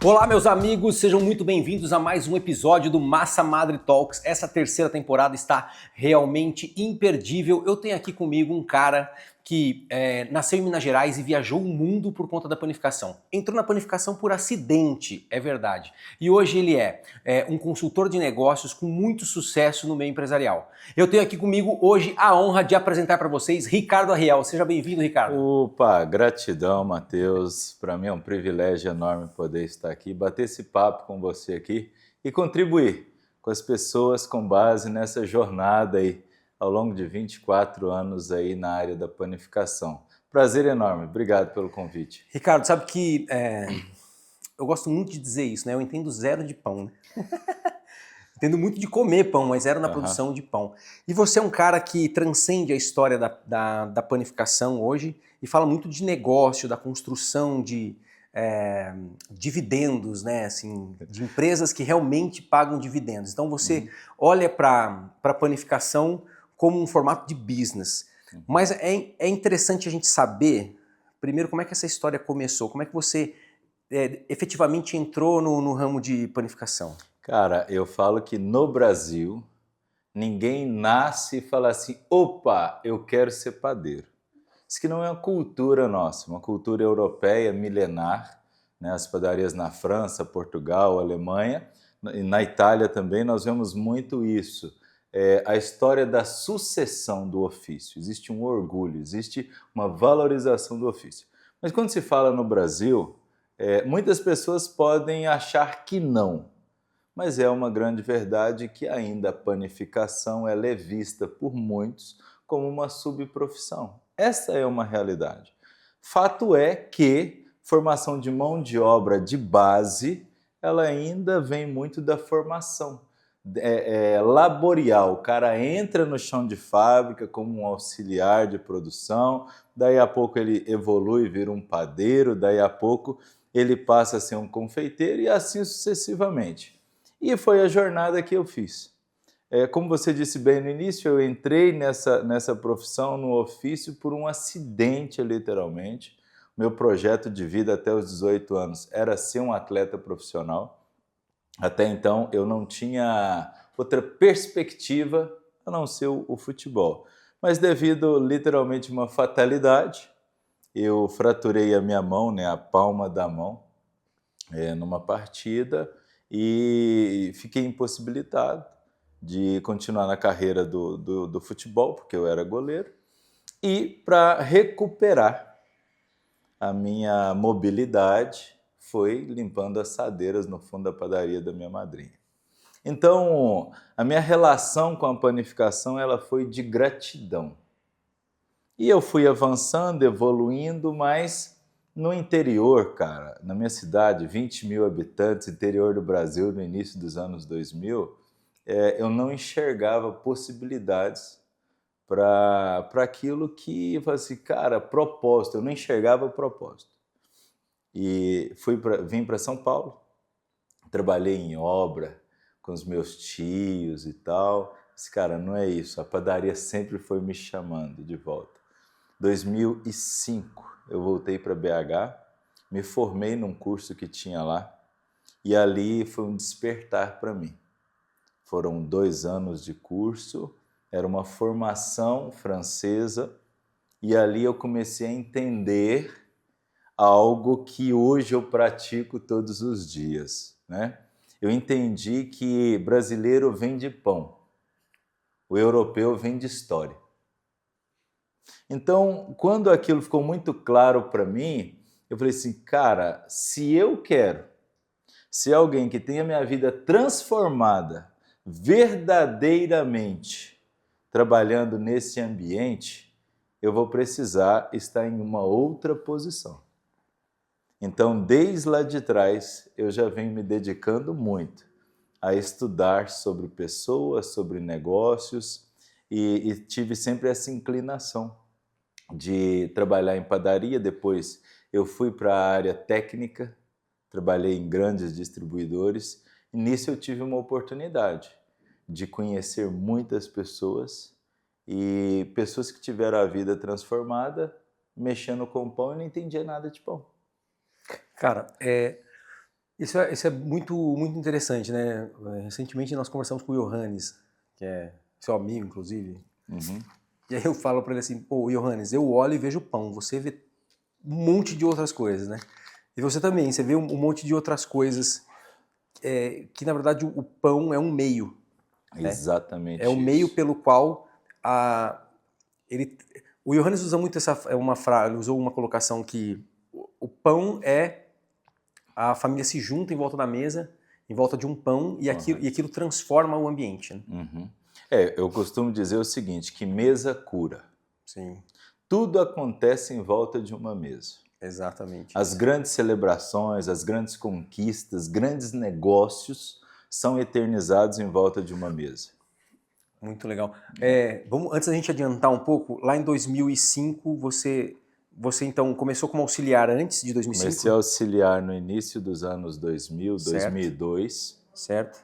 Olá, meus amigos, sejam muito bem-vindos a mais um episódio do Massa Madre Talks. Essa terceira temporada está realmente imperdível. Eu tenho aqui comigo um cara que nasceu em Minas Gerais e viajou o mundo por conta da panificação. Entrou na panificação por acidente, é verdade. E hoje ele é um consultor de negócios com muito sucesso no meio empresarial. Eu tenho aqui comigo hoje a honra de apresentar para vocês Ricardo Arriel. Seja bem-vindo, Ricardo. Opa, gratidão, Matheus. Para mim é um privilégio enorme poder estar aqui, bater esse papo com você aqui e contribuir com as pessoas com base nessa jornada aí ao longo de 24 anos aí na área da panificação. Prazer enorme, obrigado pelo convite. Ricardo, sabe que eu gosto muito de dizer isso, né? Eu entendo zero de pão, né? Entendo muito de comer pão, mas zero na produção de pão. E você é um cara que transcende a história da panificação hoje e fala muito de negócio, da construção de dividendos, né? Assim, de empresas que realmente pagam dividendos. Então você olha para a panificação como um formato de business. Mas é interessante a gente saber, primeiro, como é que essa história começou, como é que você efetivamente entrou no ramo de panificação. Cara, eu falo que no Brasil ninguém nasce e fala assim, opa, eu quero ser padeiro. Isso que não é uma cultura nossa, uma cultura europeia milenar, né? As padarias na França, Portugal, Alemanha, e na Itália também nós vemos muito isso. A história da sucessão do ofício. Existe um orgulho, existe uma valorização do ofício. Mas quando se fala no Brasil, muitas pessoas podem achar que não. Mas é uma grande verdade que ainda a panificação ela é vista por muitos como uma subprofissão. Essa é uma realidade. Fato é que formação de mão de obra de base, ela ainda vem muito da formação laborial. O cara entra no chão de fábrica como um auxiliar de produção, daí a pouco ele evolui, vira um padeiro, daí a pouco ele passa a ser um confeiteiro e assim sucessivamente. E foi a jornada que eu fiz. Como você disse bem no início, eu entrei nessa profissão, no ofício, por um acidente, literalmente. Meu projeto de vida até os 18 anos era ser um atleta profissional. Até então, eu não tinha outra perspectiva a não ser o futebol. Mas devido, literalmente, uma fatalidade, eu fraturei a minha mão, né, a palma da mão, numa partida, e fiquei impossibilitado de continuar na carreira do futebol, porque eu era goleiro, e para recuperar a minha mobilidade, foi limpando assadeiras no fundo da padaria da minha madrinha. Então, a minha relação com a panificação ela foi de gratidão. E eu fui avançando, evoluindo, mas no interior, cara, na minha cidade, 20 mil habitantes, interior do Brasil, no início dos anos 2000, eu não enxergava possibilidades para aquilo que, eu falei assim, cara, propósito, eu não enxergava propósito. E vim para São Paulo, trabalhei em obra com os meus tios e tal. Mas, cara, não é isso, a padaria sempre foi me chamando de volta. 2005 eu voltei para BH, me formei num curso que tinha lá e ali foi um despertar para mim. Foram 2 anos de curso, era uma formação francesa e ali eu comecei a entender algo que hoje eu pratico todos os dias, né? Eu entendi que brasileiro vem de pão, o europeu vem de história. Então, quando aquilo ficou muito claro para mim, eu falei assim, cara, se eu quero ser alguém que tenha minha vida transformada verdadeiramente trabalhando nesse ambiente, eu vou precisar estar em uma outra posição. Então, desde lá de trás, eu já venho me dedicando muito a estudar sobre pessoas, sobre negócios e tive sempre essa inclinação de trabalhar em padaria. Depois eu fui para a área técnica, trabalhei em grandes distribuidores e nisso eu tive uma oportunidade de conhecer muitas pessoas e pessoas que tiveram a vida transformada mexendo com pão e não entendia nada de pão. Cara, Isso é muito interessante, né? Recentemente nós conversamos com o Johannes, que é seu amigo, inclusive. Uhum. E aí eu falo para ele assim, pô, Johannes, eu olho e vejo pão, você vê um monte de outras coisas, né? E você também, você vê um monte de outras coisas, que na verdade o pão é um meio, né? É o Exatamente meio isso. pelo qual ele, o Johannes usa muito uma frase, ele usou uma colocação que o pão é a família se junta em volta da mesa, em volta de um pão, Uhum. e aquilo transforma o ambiente, né? Uhum. Eu costumo dizer o seguinte, que mesa cura. Sim, Tudo acontece em volta de uma mesa. exatamente As isso. grandes celebrações, as grandes conquistas, grandes negócios são eternizados em volta de uma mesa. Muito legal. Antes da gente adiantar um pouco, lá em 2005, você então começou como auxiliar antes de Comecei a 2005? auxiliar no início dos anos 2000, Certo, 2002, certo.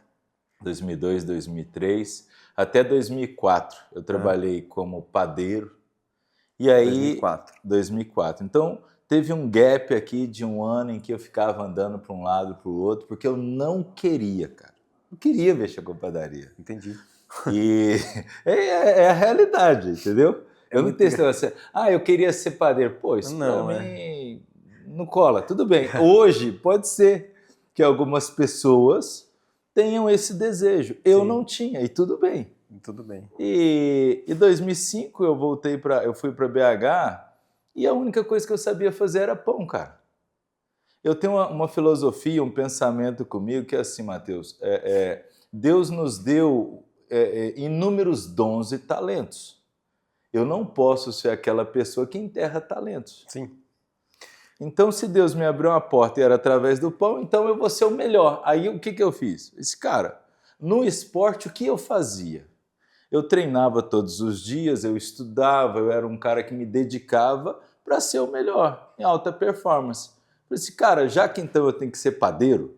2002, 2003, até 2004 eu Aham, trabalhei como padeiro. E aí, 2004. 2004. Então, teve um gap aqui de um ano em que eu ficava andando para um lado para o outro, porque eu não queria, cara. Não queria mexer com padaria. Entendi. E é a realidade, entendeu? É Eu não muito tenho esse engra- negócio assim, eu queria ser padeiro. Pô, isso para Não, é. mim não cola. Tudo bem, hoje pode ser que algumas pessoas tenham esse desejo. Eu Sim, não tinha, e tudo bem. tudo bem. E em 2005 eu fui para BH e a única coisa que eu sabia fazer era pão, cara. Eu tenho uma filosofia, um pensamento comigo que é assim, Mateus, Deus nos deu inúmeros dons e talentos. Eu não posso ser aquela pessoa que enterra talentos. Sim, Então, se Deus me abriu uma porta e era através do pão, então eu vou ser o melhor. Aí o que eu fiz? Esse cara, no esporte, o que eu fazia? Eu treinava todos os dias, eu estudava, eu era um cara que me dedicava para ser o melhor, em alta performance. Falei assim, cara, já que então eu tenho que ser padeiro,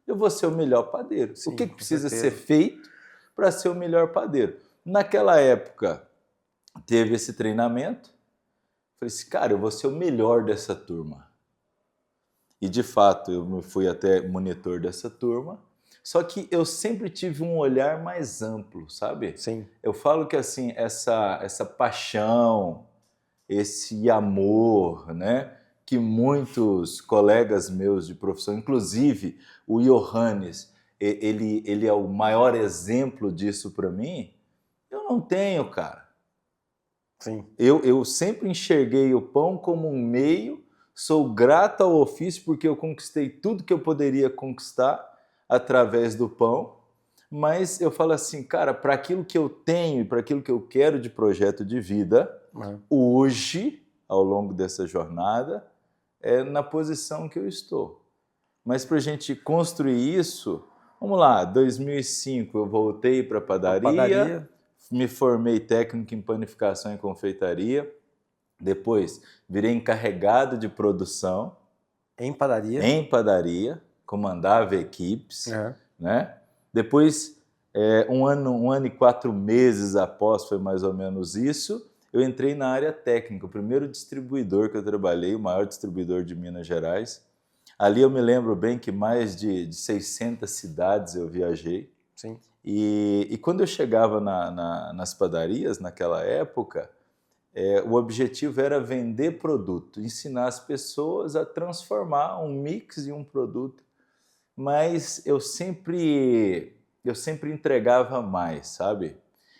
eu vou ser o melhor padeiro. O sim, que com precisa ser certeza. feito para ser o melhor padeiro? Naquela época, teve esse treinamento. Falei assim, cara, eu vou ser o melhor dessa turma. E de fato, eu fui até monitor dessa turma. Só que eu sempre tive um olhar mais amplo, sabe? Sim, Eu falo que assim, essa paixão, esse amor, né, que muitos colegas meus de profissão, inclusive o Johannes, ele é o maior exemplo disso para mim. Eu não tenho, cara. sim, Eu sempre enxerguei o pão como um meio, sou grato ao ofício porque eu conquistei tudo que eu poderia conquistar através do pão, mas eu falo assim, cara, para aquilo que eu tenho e para aquilo que eu quero de projeto de vida, é, hoje, ao longo dessa jornada, é na posição que eu estou. Mas para a gente construir isso, vamos lá, 2005 eu voltei para a a padaria, padaria me formei técnico em panificação e confeitaria, depois virei encarregado de produção em padaria. em padaria, comandava equipes, É, né? Depois, um ano e 4 meses após, foi mais ou menos isso, eu entrei na área técnica, o primeiro distribuidor que eu trabalhei, o maior distribuidor de Minas Gerais. Ali eu me lembro bem que mais de 600 cidades eu viajei. sim, E quando eu chegava nas padarias, naquela época, o objetivo era vender produto, ensinar as pessoas a transformar um mix em um produto. Mas eu sempre entregava mais, sabe?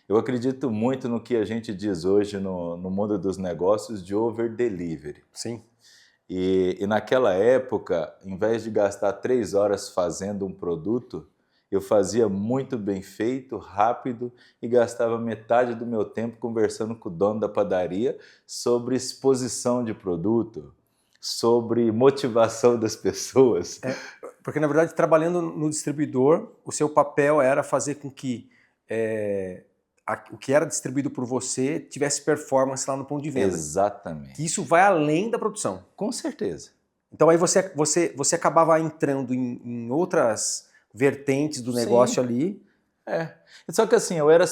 Eu acredito muito no que a gente diz hoje no mundo dos negócios de over delivery. sim. E naquela época, em vez de gastar 3 horas fazendo um produto, eu fazia muito bem feito, rápido e gastava metade do meu tempo conversando com o dono da padaria sobre exposição de produto, sobre motivação das pessoas. Porque, na verdade, trabalhando no distribuidor, o seu papel era fazer com que o que era distribuído por você tivesse performance lá no ponto de venda. Que Exatamente. isso vai além da produção. Com certeza. Então aí você acabava entrando em outras vertentes do negócio Sim, ali. é. Só que assim, eu era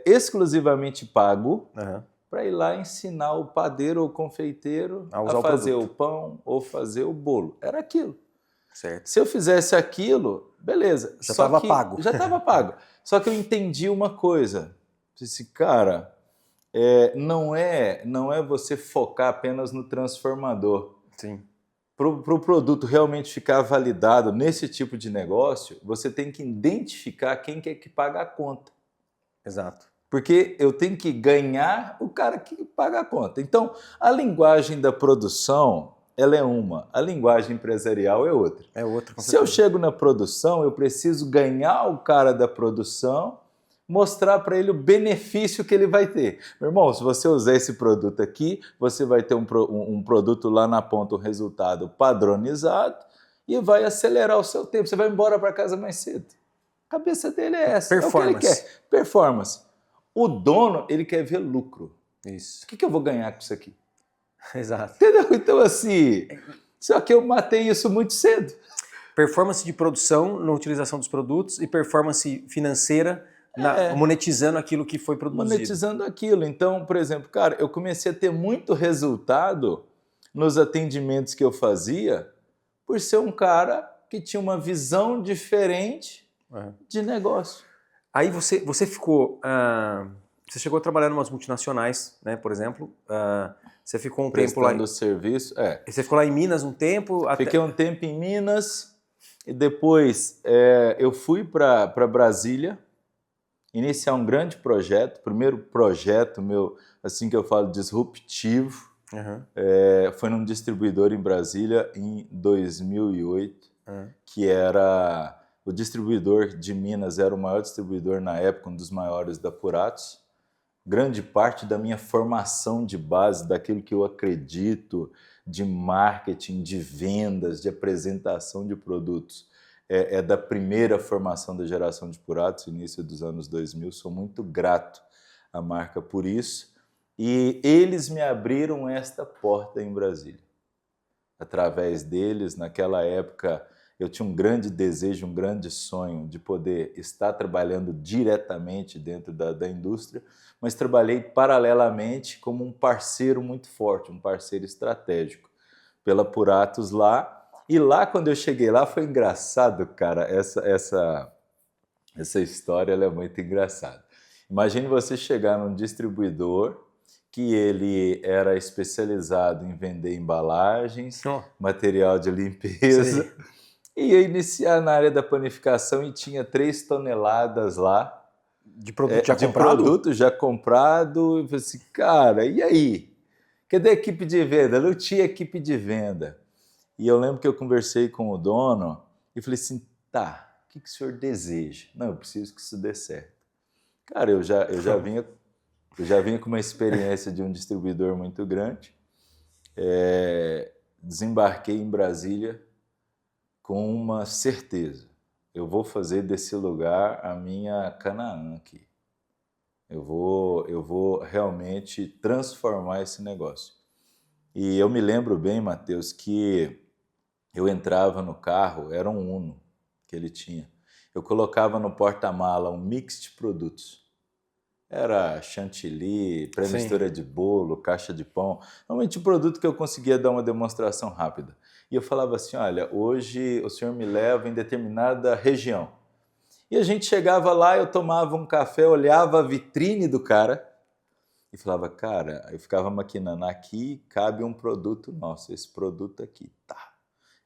exclusivamente pago Aham, para ir lá ensinar o padeiro ou confeiteiro a a usar o fazer o produto. pão ou fazer o bolo. Era aquilo. Certo. Se eu fizesse aquilo, beleza. Já estava pago. Já estava pago. Só que eu entendi uma coisa. Disse, cara, não é você focar apenas no transformador. Sim. Para o produto realmente ficar validado nesse tipo de negócio, você tem que identificar quem quer que paga a conta. Exato. Porque eu tenho que ganhar o cara que paga a conta. Então, a linguagem da produção, ela é uma. A linguagem empresarial é outra. É outra, com Se eu certeza. chego na produção, eu preciso ganhar o cara da produção, mostrar para ele o benefício que ele vai ter. Meu irmão, se você usar esse produto aqui, você vai ter um produto lá na ponta, um resultado padronizado e vai acelerar o seu tempo. Você vai embora para casa mais cedo. A cabeça dele é essa. Performance. É o que ele quer. Performance. O dono, ele quer ver lucro. Isso. O que eu vou ganhar com isso aqui? Exato. Entendeu? Então, assim, só que eu matei isso muito cedo. Performance de produção na utilização dos produtos e performance financeira monetizando aquilo que foi produzido. Monetizando aquilo. Então, por exemplo, cara, eu comecei a ter muito resultado nos atendimentos que eu fazia por ser um cara que tinha uma visão diferente de negócio. Aí você ficou... você chegou a trabalhar em umas multinacionais, né, por exemplo. Você ficou um tempo lá... Prestando serviço, Você ficou lá em Minas um tempo? Fiquei um tempo em Minas e depois eu fui para Brasília iniciar um grande projeto, primeiro projeto meu, assim que eu falo, disruptivo. Foi num distribuidor em Brasília em 2008, que era... O distribuidor de Minas era o maior distribuidor na época, um dos maiores da Puratos. Grande parte da minha formação de base, daquilo que eu acredito, de marketing, de vendas, de apresentação de produtos, é da primeira formação da geração de Puratos, início dos anos 2000. Sou muito grato à marca por isso. E eles me abriram esta porta em Brasília. Através deles, naquela época... Eu tinha um grande desejo, um grande sonho de poder estar trabalhando diretamente dentro da indústria, mas trabalhei paralelamente como um parceiro muito forte, um parceiro estratégico pela Puratos lá. E lá, quando eu cheguei lá, foi engraçado, cara, essa história ela é muito engraçada. Imagine você chegar num distribuidor que ele era especializado em vender embalagens, material de limpeza... Sim. E ia iniciar na área da panificação e tinha 3 toneladas lá de produto já comprado? De produto já comprado. E eu falei assim, cara, e aí? Cadê a equipe de venda? Não tinha equipe de venda. E eu lembro que eu conversei com o dono e falei assim, tá, o que o senhor deseja? Não, eu preciso que isso dê certo. Cara, eu já vinha com uma experiência de um distribuidor muito grande. Desembarquei em Brasília com uma certeza. Eu vou fazer desse lugar a minha Canaã aqui. Eu vou realmente transformar esse negócio. E eu me lembro bem, Matheus, que eu entrava no carro, era um Uno que ele tinha. Eu colocava no porta-mala um mix de produtos. Era chantilly, pré-mistura de bolo, caixa de pão. Realmente um produto que eu conseguia dar uma demonstração rápida. E eu falava assim, olha, hoje o senhor me leva em determinada região. E a gente chegava lá, eu tomava um café, olhava a vitrine do cara e falava, cara, eu ficava maquinando, aqui cabe um produto nosso, esse produto aqui, tá.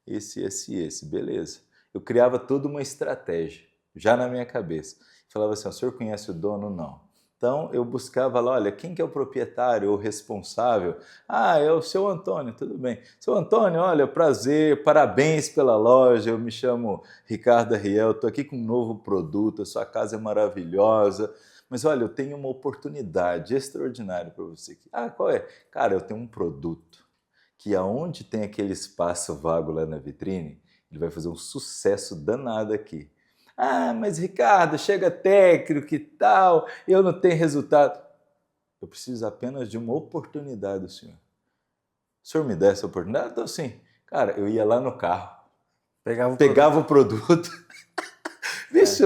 Esse, beleza. Eu criava toda uma estratégia, já na minha cabeça. Falava assim, o senhor conhece o dono? Não. Então, eu buscava lá, olha, quem que é o proprietário ou responsável? Ah, é o seu Antônio, tudo bem. Seu Antônio, olha, prazer, parabéns pela loja, eu me chamo Ricardo Ariel, estou aqui com um novo produto, a sua casa é maravilhosa, mas olha, eu tenho uma oportunidade extraordinária para você aqui. Ah, qual é? Cara, eu tenho um produto que aonde tem aquele espaço vago lá na vitrine, ele vai fazer um sucesso danado aqui. Ah, mas Ricardo, chega técnico e tal, eu não tenho resultado. Eu preciso apenas de uma oportunidade do senhor. O senhor me dá essa oportunidade? Então, assim, cara, eu ia lá no carro, pegava o produto, bicho,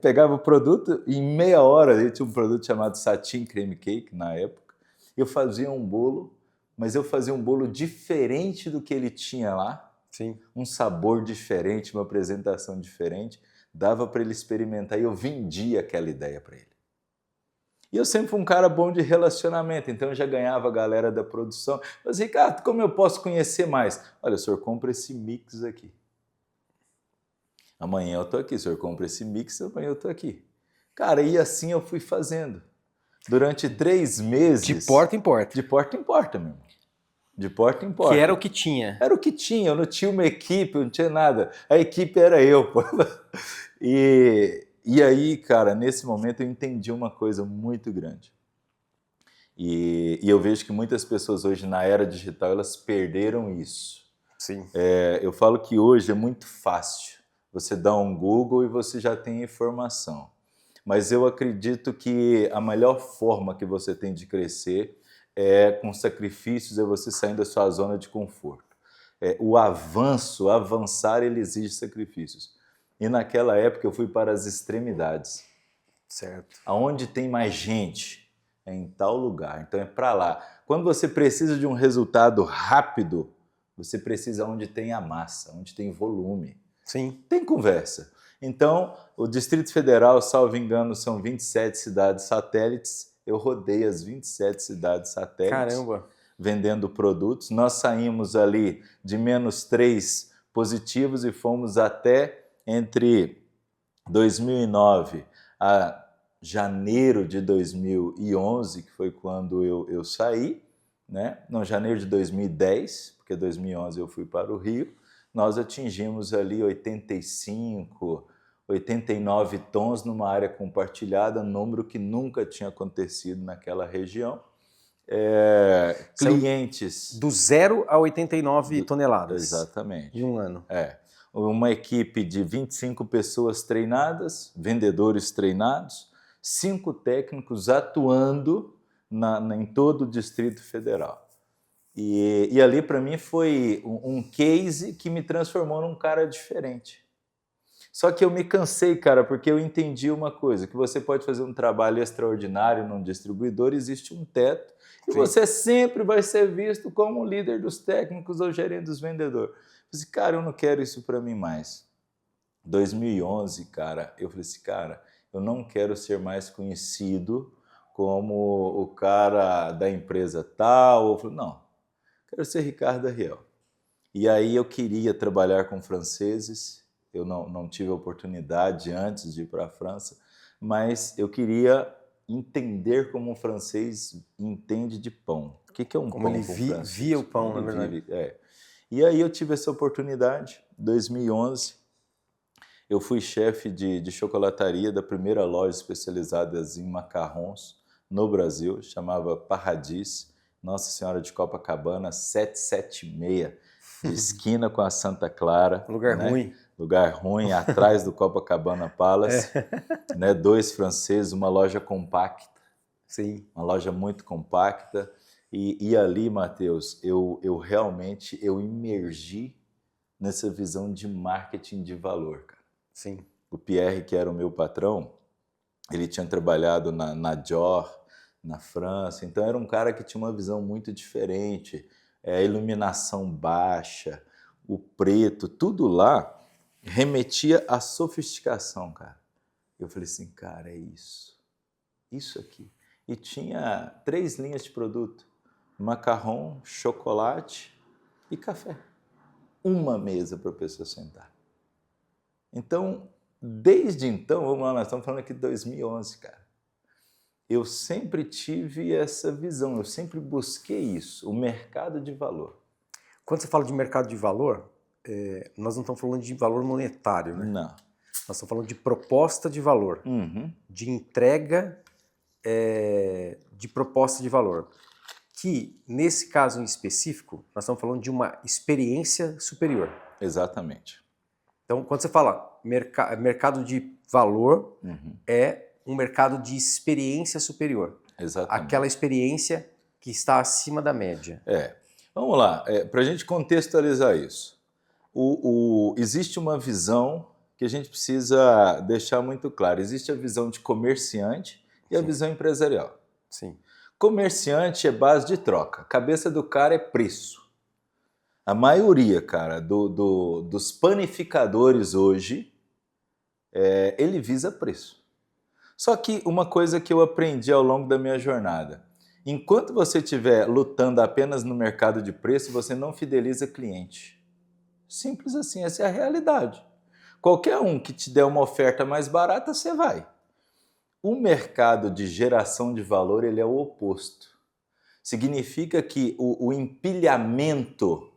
pegava o produto e em meia hora, eu tinha um produto chamado Satin Creme Cake na época, eu fazia um bolo, mas eu fazia um bolo diferente do que ele tinha lá. Sim. Um sabor diferente, uma apresentação diferente, dava para ele experimentar e eu vendia aquela ideia para ele. E eu sempre fui um cara bom de relacionamento, então eu já ganhava a galera da produção. Eu falei, Ricardo, como eu posso conhecer mais? Olha, o senhor compra esse mix aqui. Amanhã eu estou aqui, o senhor compra esse mix, amanhã eu estou aqui. Cara, e assim eu fui fazendo. Durante 3 meses... De porta em porta. De porta em porta, meu irmão. De porta em porta. Que era o que tinha. Era o que tinha, eu não tinha uma equipe, eu não tinha nada. A equipe era eu, pô. E aí, cara, nesse momento eu entendi uma coisa muito grande. E eu vejo que muitas pessoas hoje, na era digital, elas perderam isso. Sim. Eu falo que hoje é muito fácil. Você dá um Google e você já tem informação. Mas eu acredito que a melhor forma que você tem de crescer é com sacrifícios, é você saindo da sua zona de conforto. Avançar, ele exige sacrifícios. E naquela época eu fui para as extremidades. Certo. Aonde tem mais gente? É em tal lugar. Então é para lá. Quando você precisa de um resultado rápido, você precisa onde tem a massa, onde tem volume. Sim. Tem conversa. Então, o Distrito Federal, salvo engano, são 27 cidades satélites. Eu rodei as 27 cidades satélites. Caramba. Vendendo produtos. Nós saímos ali de -3 positivos e fomos até entre 2009 a janeiro de 2011, que foi quando eu saí, né? Não, janeiro de 2010, porque 2011 eu fui para o Rio. Nós atingimos ali 85, 89 tons numa área compartilhada, número que nunca tinha acontecido naquela região. Clientes... Do 0 a 89 toneladas. Exatamente. Em um ano. Uma equipe de 25 pessoas treinadas, vendedores treinados, 5 técnicos atuando em todo o Distrito Federal. E ali, para mim, foi um case que me transformou num cara diferente. Só que eu me cansei, cara, porque eu entendi uma coisa, que você pode fazer um trabalho extraordinário num distribuidor, existe um teto, e você sempre vai ser visto como o líder dos técnicos ou gerente dos vendedores. Eu falei assim, cara, eu não quero isso para mim mais. 2011, cara, eu falei assim, cara, eu não quero ser mais conhecido como o cara da empresa tal. Eu falei, não, quero ser Ricardo Arriel. E aí eu queria trabalhar com franceses, eu não tive a oportunidade antes de ir para a França, mas eu queria entender como um francês entende de pão. O que é um como pão ele com francês? via o pão, na verdade. E aí eu tive essa oportunidade, em 2011, eu fui chefe de chocolataria da primeira loja especializada em macarrons no Brasil, chamava Paradis, Nossa Senhora de Copacabana, 776, de esquina com a Santa Clara. Lugar ruim. Lugar ruim, atrás do Copacabana Palace. 2 franceses, uma loja compacta. Sim. Uma loja muito compacta. E ali, Matheus, eu realmente imergi nessa visão de marketing de valor, cara. Sim. O Pierre, que era o meu patrão, ele tinha trabalhado na Dior, na França, então era um cara que tinha uma visão muito diferente, a iluminação baixa, o preto, tudo lá remetia à sofisticação, cara. Eu falei assim, cara, é isso aqui. E tinha 3 linhas de produto, macarrão, chocolate e café. Uma mesa para a pessoa sentar. Então, desde então, vamos lá, nós estamos falando aqui de 2011, cara. Eu sempre tive essa visão, eu sempre busquei isso, o mercado de valor. Quando você fala de mercado de valor, nós não estamos falando de valor monetário, né? Não. Nós estamos falando de proposta de valor, de entrega de proposta de valor. Que, nesse caso em específico, nós estamos falando de uma experiência superior. Exatamente. Então, quando você fala mercado de valor, é um mercado de experiência superior. Exatamente. Aquela experiência que está acima da média. Vamos lá, para a gente contextualizar isso. Existe uma visão que a gente precisa deixar muito clara. Existe a visão de comerciante e a visão empresarial. Sim. Comerciante é base de troca. A cabeça do cara é preço. A maioria, cara, dos panificadores hoje, ele visa preço. Só que uma coisa que eu aprendi ao longo da minha jornada, enquanto você estiver lutando apenas no mercado de preço, você não fideliza cliente. Simples assim, essa é a realidade. Qualquer um que te der uma oferta mais barata, você vai. O mercado de geração de valor, ele é o oposto. Significa que o empilhamento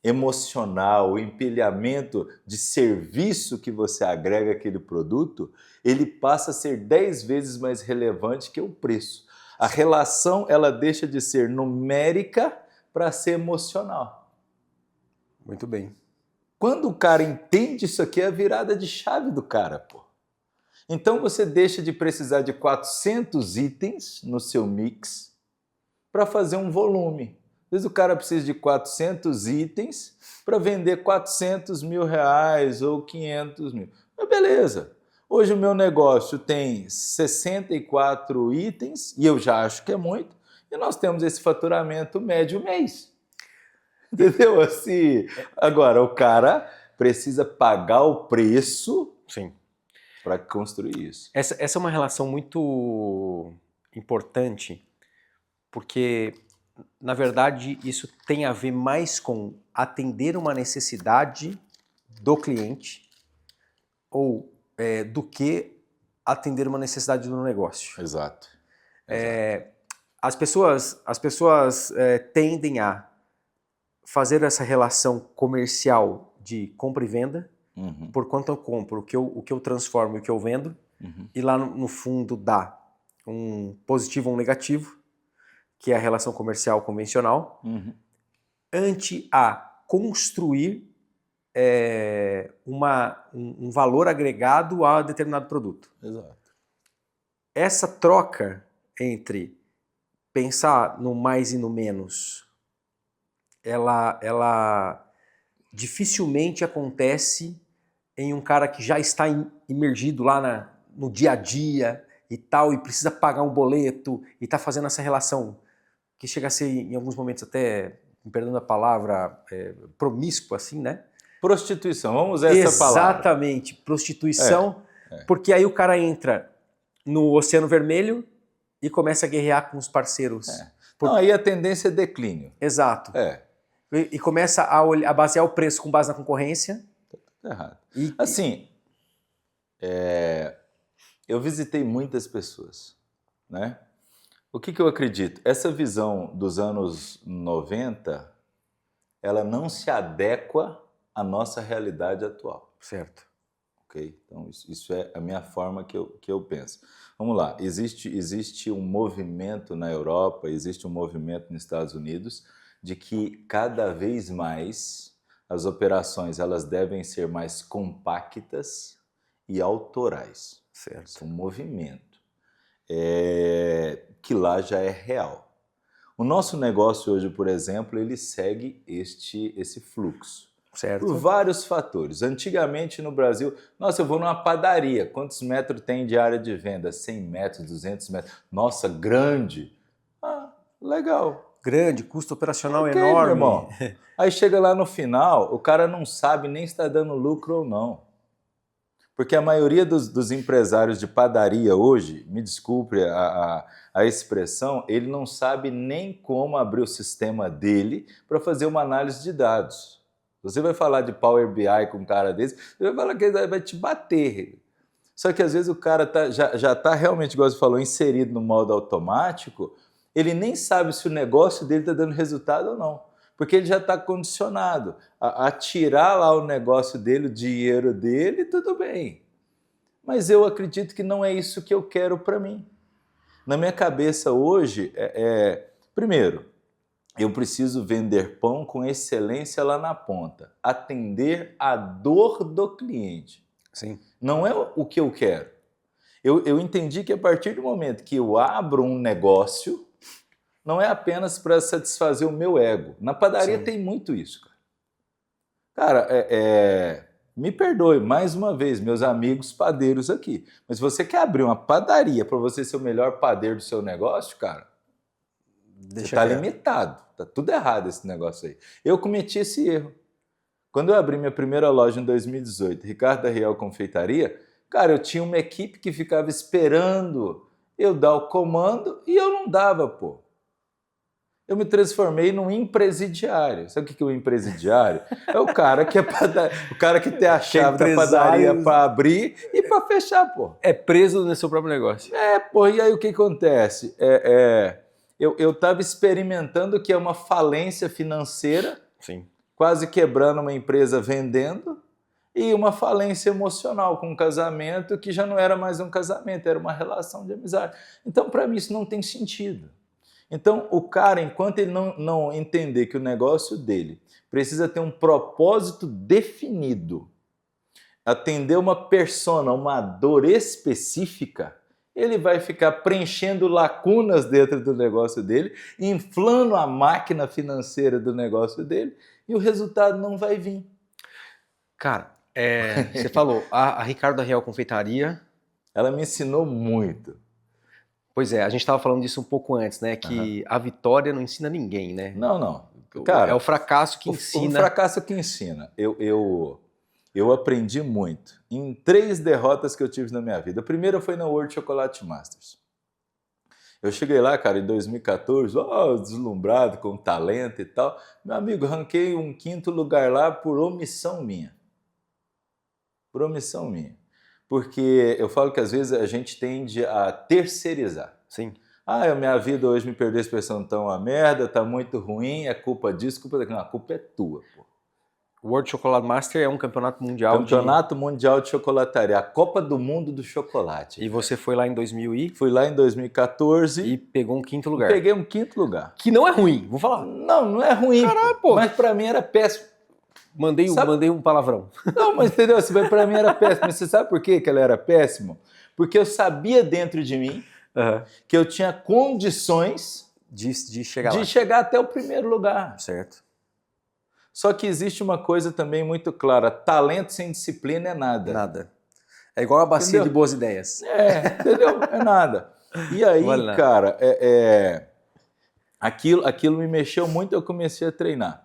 emocional, o empilhamento de serviço que você agrega àquele produto, ele passa a ser 10 vezes mais relevante que o preço. A relação, ela deixa de ser numérica para ser emocional. Muito bem. Quando o cara entende isso aqui, é a virada de chave do cara, pô. Então você deixa de precisar de 400 itens no seu mix para fazer um volume. Às vezes o cara precisa de 400 itens para vender 400 mil reais ou 500 mil. Mas beleza. Hoje o meu negócio tem 64 itens, e eu já acho que é muito, e nós temos esse faturamento médio mês. Entendeu? Assim, agora, o cara precisa pagar o preço para construir isso. Essa é uma relação muito importante, porque, na verdade, isso tem a ver mais com atender uma necessidade do cliente do que atender uma necessidade do negócio. Exato. As pessoas tendem a fazer essa relação comercial de compra e venda, por quanto eu compro, o que eu transformo e o que eu vendo, e lá no fundo dá um positivo ou um negativo, que é a relação comercial convencional, ante a construir um valor agregado a determinado produto. Exato. Essa troca entre pensar no mais e no menos, ela dificilmente acontece em um cara que já está imergido lá no dia a dia e tal, e precisa pagar um boleto, e está fazendo essa relação que chega a ser, em alguns momentos até, me perdoando a palavra, promíscua, assim, né? Prostituição, vamos usar essa palavra. Exatamente, prostituição, porque aí o cara entra no Oceano Vermelho e começa a guerrear com os parceiros. Não, aí a tendência é declínio. Exato. E começa a basear o preço com base na concorrência. Tá errado. Assim, eu visitei muitas pessoas, né? O que eu acredito? Essa visão dos anos 90, ela não se adequa à nossa realidade atual. Certo. Ok? Então, isso é a minha forma que eu penso. Vamos lá, existe um movimento na Europa, existe um movimento nos Estados Unidos de que cada vez mais as operações elas devem ser mais compactas e autorais. Certo. É um movimento que lá já é real. O nosso negócio hoje, por exemplo, ele segue esse fluxo. Certo. Por vários fatores. Antigamente no Brasil, nossa, eu vou numa padaria, quantos metros tem de área de venda? 100 metros, 200 metros. Nossa, grande. Ah, legal. Grande, custo operacional Okay, enorme. Meu irmão. Aí chega lá no final, o cara não sabe nem se está dando lucro ou não. Porque a maioria dos empresários de padaria hoje, me desculpe a expressão, ele não sabe nem como abrir o sistema dele para fazer uma análise de dados. Você vai falar de Power BI com um cara desse, ele vai falar que ele vai te bater. Só que às vezes o cara já está realmente, igual você falou, inserido no modo automático, ele nem sabe se o negócio dele está dando resultado ou não. Porque ele já está condicionado a tirar lá o negócio dele, o dinheiro dele, tudo bem. Mas eu acredito que não é isso que eu quero para mim. Na minha cabeça hoje, primeiro, eu preciso vender pão com excelência lá na ponta. Atender a dor do cliente. Sim. Não é o que eu quero. Eu entendi que a partir do momento que eu abro um negócio, não é apenas para satisfazer o meu ego. Na padaria tem muito isso, cara. Cara, me perdoe, mais uma vez, meus amigos padeiros aqui. Mas se você quer abrir uma padaria para você ser o melhor padeiro do seu negócio, cara, Você está limitado, está tudo errado esse negócio aí. Eu cometi esse erro. Quando eu abri minha primeira loja em 2018, Ricardo da Riel Confeitaria, cara, eu tinha uma equipe que ficava esperando eu dar o comando e eu não dava, pô. Eu me transformei num impresidiário. Sabe o que é o impresidiário? É o cara que o cara que tem a chave da padaria para abrir e para fechar, pô. É preso no seu próprio negócio. Pô, e aí o que acontece? Eu estava experimentando o que é uma falência financeira, sim, quase quebrando uma empresa vendendo, e uma falência emocional com um casamento que já não era mais um casamento, era uma relação de amizade. Então, para mim, isso não tem sentido. Então, o cara, enquanto ele não entender que o negócio dele precisa ter um propósito definido, atender uma persona, uma dor específica, ele vai ficar preenchendo lacunas dentro do negócio dele, inflando a máquina financeira do negócio dele, e o resultado não vai vir. Cara, você falou, a Ricardo da Riel Confeitaria... Ela me ensinou muito. Pois é, a gente estava falando disso um pouco antes, né? Que a vitória não ensina ninguém, né? Não. Cara, é o fracasso que ensina. O fracasso que ensina. Eu aprendi muito em 3 derrotas que eu tive na minha vida. A primeira foi na World Chocolate Masters. Eu cheguei lá, cara, em 2014, deslumbrado, com talento e tal. Meu amigo, ranquei um 5º lugar lá por omissão minha. Por omissão minha. Porque eu falo que às vezes a gente tende a terceirizar. Sim. A minha vida hoje, me perdoe a expressão, tá uma merda, tá muito ruim, é culpa disso, culpa daquilo. Não, a culpa é tua, pô. O World Chocolate Master é um campeonato mundial mundial de chocolataria, a Copa do Mundo do chocolate. E você foi lá em 2000 e... Fui lá em 2014. E pegou um 5º lugar. Peguei um 5º lugar. Que não é ruim, vou falar. Não é ruim. Caralho, pô. Mas pra mim era péssimo. Mandei um palavrão. Não, mas entendeu? Pra mim era péssimo. Mas você sabe por que ela era péssimo? Porque eu sabia dentro de mim que eu tinha condições de chegar lá. De chegar até o 1º lugar. Certo. Só que existe uma coisa também muito clara: talento sem disciplina é nada. Nada. É igual a bacia de boas ideias. Entendeu? É nada. E aí, vale, cara, aquilo me mexeu muito, eu comecei a treinar.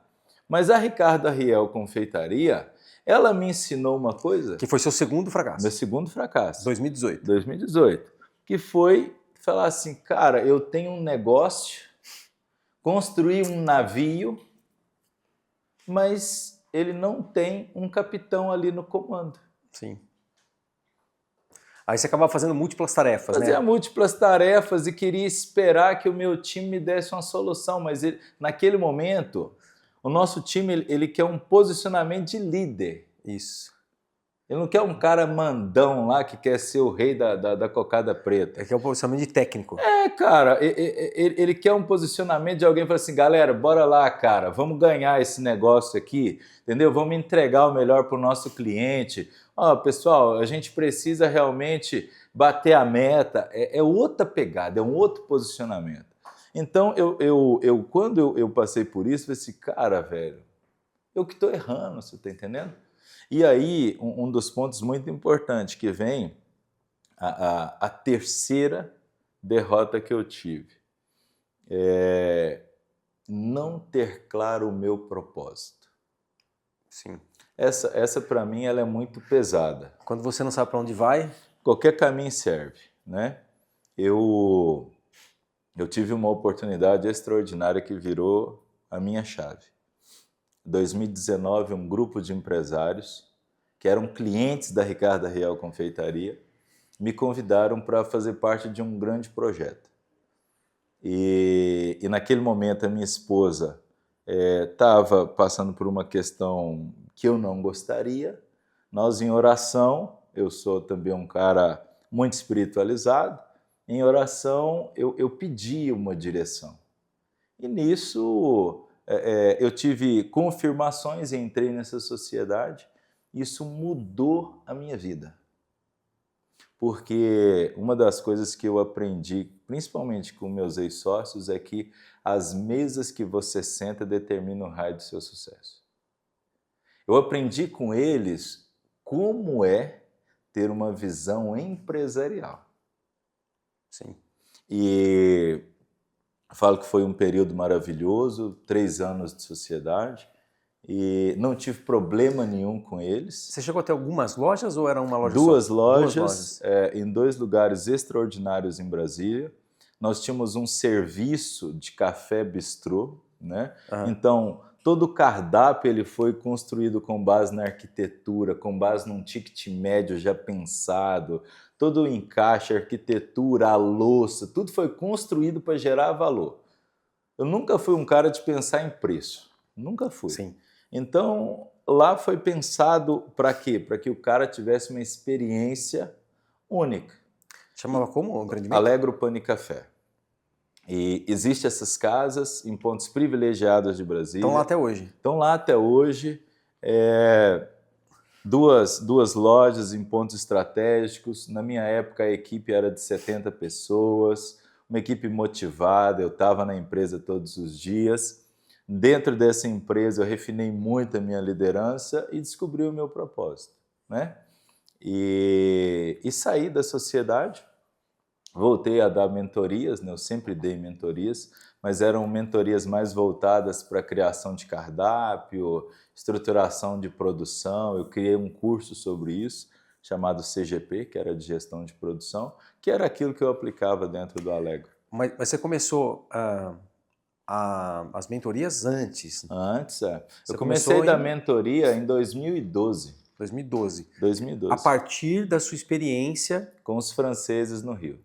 Mas a Ricardo da Riel Confeitaria, ela me ensinou uma coisa... Que foi seu segundo fracasso. Meu segundo fracasso. 2018. 2018. Que foi falar assim, cara, eu tenho um negócio, construí um navio, mas ele não tem um capitão ali no comando. Sim. Aí você acabava fazendo múltiplas tarefas, né? Fazia múltiplas tarefas e queria esperar que o meu time me desse uma solução, mas naquele momento... O nosso time, ele quer um posicionamento de líder. Isso. Ele não quer um cara mandão lá que quer ser o rei da cocada preta. Ele quer um posicionamento de técnico. Cara, ele quer um posicionamento de alguém que fala assim, galera, bora lá, cara, vamos ganhar esse negócio aqui, entendeu? Vamos entregar o melhor para o nosso cliente. Pessoal, a gente precisa realmente bater a meta. É outra pegada, é um outro posicionamento. Então, quando eu passei por isso, eu falei assim, cara, velho, eu que estou errando, você está entendendo? E aí, um dos pontos muito importantes que vem, a terceira derrota que eu tive, é não ter claro o meu propósito. Sim. Essa para mim, ela é muito pesada. Quando você não sabe para onde vai? Qualquer caminho serve, né? Eu tive uma oportunidade extraordinária que virou a minha chave. Em 2019, um grupo de empresários, que eram clientes da Ricardo da Riel Confeitaria, me convidaram para fazer parte de um grande projeto. E naquele momento a minha esposa estava passando por uma questão que eu não gostaria. Nós em oração, eu sou também um cara muito espiritualizado, em oração, eu pedi uma direção. E nisso, eu tive confirmações e entrei nessa sociedade. Isso mudou a minha vida. Porque uma das coisas que eu aprendi, principalmente com meus ex-sócios, é que as mesas que você senta determinam o raio do seu sucesso. Eu aprendi com eles como é ter uma visão empresarial. Sim. E Falo que foi um período maravilhoso, 3 anos de sociedade, e não tive problema nenhum com eles. Você chegou a ter algumas lojas ou era uma loja só? Duas lojas. Em 2 lugares extraordinários em Brasília. Nós tínhamos um serviço de café bistrô, né? Então, todo o cardápio ele foi construído com base na arquitetura, com base num ticket médio já pensado, todo o encaixe, a arquitetura, a louça, tudo foi construído para gerar valor. Eu nunca fui um cara de pensar em preço, nunca fui. Sim. Então, lá foi pensado para quê? Para que o cara tivesse uma experiência única. Chamava como o empreendimento? Alegro Pão e Café. E existem essas casas em pontos privilegiados de Brasília. Estão lá até hoje? Estão lá até hoje. Duas lojas em pontos estratégicos. Na minha época, a equipe era de 70 pessoas, uma equipe motivada. Eu estava na empresa todos os dias. Dentro dessa empresa, eu refinei muito a minha liderança e descobri o meu propósito, né? E saí da sociedade. Voltei a dar mentorias, né? Eu sempre dei mentorias, mas eram mentorias mais voltadas para a criação de cardápio, estruturação de produção. Eu criei um curso sobre isso, chamado CGP, que era de gestão de produção, que era aquilo que eu aplicava dentro do Alegro. Mas você começou as mentorias antes? Antes, eu comecei a dar mentoria em 2012. 2012. 2012. A partir da sua experiência... Com os franceses no Rio.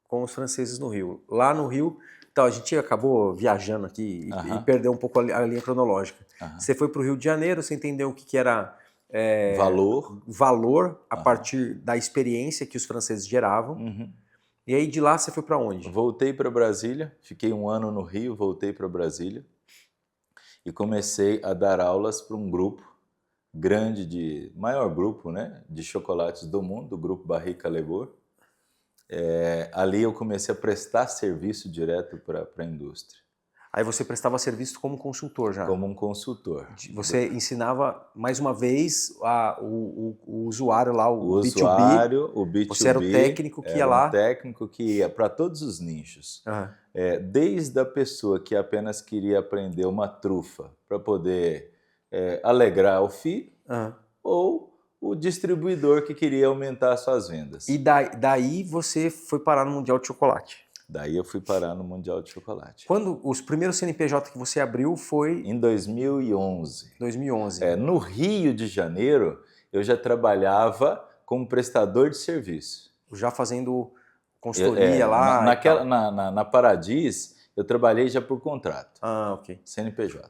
Com os franceses no Rio. Lá no Rio, então a gente acabou viajando aqui e perdeu um pouco a linha cronológica. Você foi para o Rio de Janeiro, você entendeu o que era valor a partir da experiência que os franceses geravam. E aí de lá você foi para onde? Voltei para Brasília, fiquei 1 ano no Rio, voltei para Brasília e comecei a dar aulas para um grupo grande, maior grupo, né, de chocolates do mundo, o grupo Barrica Legor. Ali eu comecei a prestar serviço direto para a indústria. Aí você prestava serviço como consultor já? Como um consultor. Você ensinava, mais uma vez, o usuário lá, o B2B. Usuário, o B2B. Você era o técnico que ia lá? Um técnico que ia para todos os nichos. Desde a pessoa que apenas queria aprender uma trufa para poder alegrar o filho, ou o distribuidor que queria aumentar suas vendas. E daí você foi parar no Mundial de Chocolate? Daí eu fui parar no Mundial de Chocolate. Quando os primeiros CNPJ que você abriu foi... Em 2011. 2011. No Rio de Janeiro, eu já trabalhava como prestador de serviço. Já fazendo consultoria lá? Na Paradis, eu trabalhei já por contrato. Ok. CNPJ.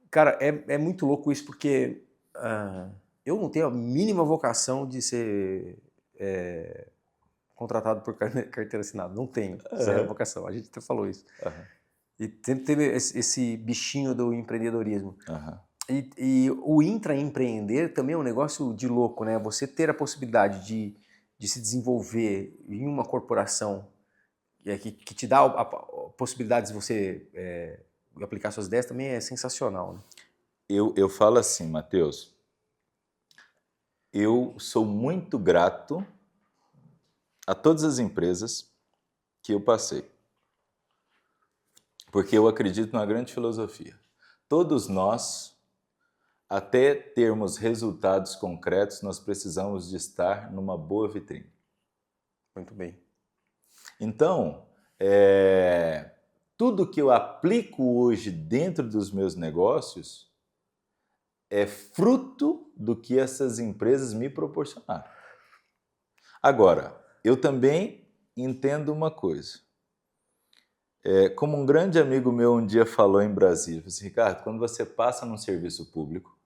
Cara, é muito louco isso porque... eu não tenho a mínima vocação de ser contratado por carteira assinada. Não tenho. Zero vocação. A gente até falou isso. E sempre teve esse bichinho do empreendedorismo. E o intraempreender também é um negócio de louco, né? Você ter a possibilidade de se desenvolver em uma corporação que te dá a possibilidade de você aplicar suas ideias também é sensacional, né? Eu falo assim, Matheus. Eu sou muito grato a todas as empresas que eu passei. Porque eu acredito numa grande filosofia. Todos nós, até termos resultados concretos, nós precisamos de estar numa boa vitrine. Muito bem. Então, tudo que eu aplico hoje dentro dos meus negócios é fruto do que essas empresas me proporcionaram. Agora, eu também entendo uma coisa. Como um grande amigo meu um dia falou em Brasília, ele falou assim, Ricardo, quando você passa num serviço público,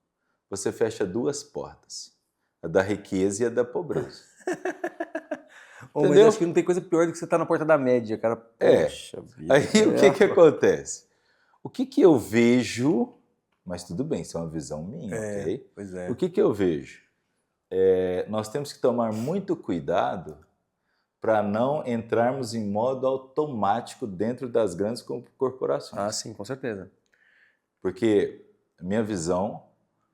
você fecha 2 portas, a da riqueza e a da pobreza. Mas eu acho que não tem coisa pior do que você estar na porta da média, cara. Poxa vida. Aí o que acontece? O que eu vejo... Mas tudo bem, isso é uma visão minha, ok? Pois é. O que eu vejo? Nós temos que tomar muito cuidado para não entrarmos em modo automático dentro das grandes corporações. Sim, com certeza. Porque minha visão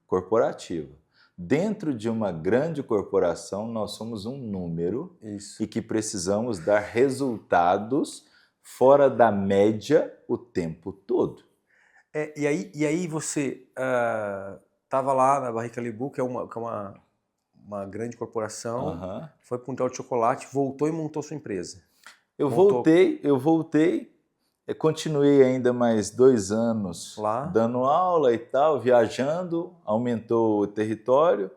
corporativa. Dentro de uma grande corporação, nós somos um número e que precisamos dar resultados fora da média o tempo todo. E aí você estava lá na Barrica Libu, que é uma grande corporação, Aham. foi para um Mundial de Chocolate, voltou e montou sua empresa. Eu Montou voltei, continuei ainda mais 2 anos lá. dando aula e tal, viajando, aumentou o território,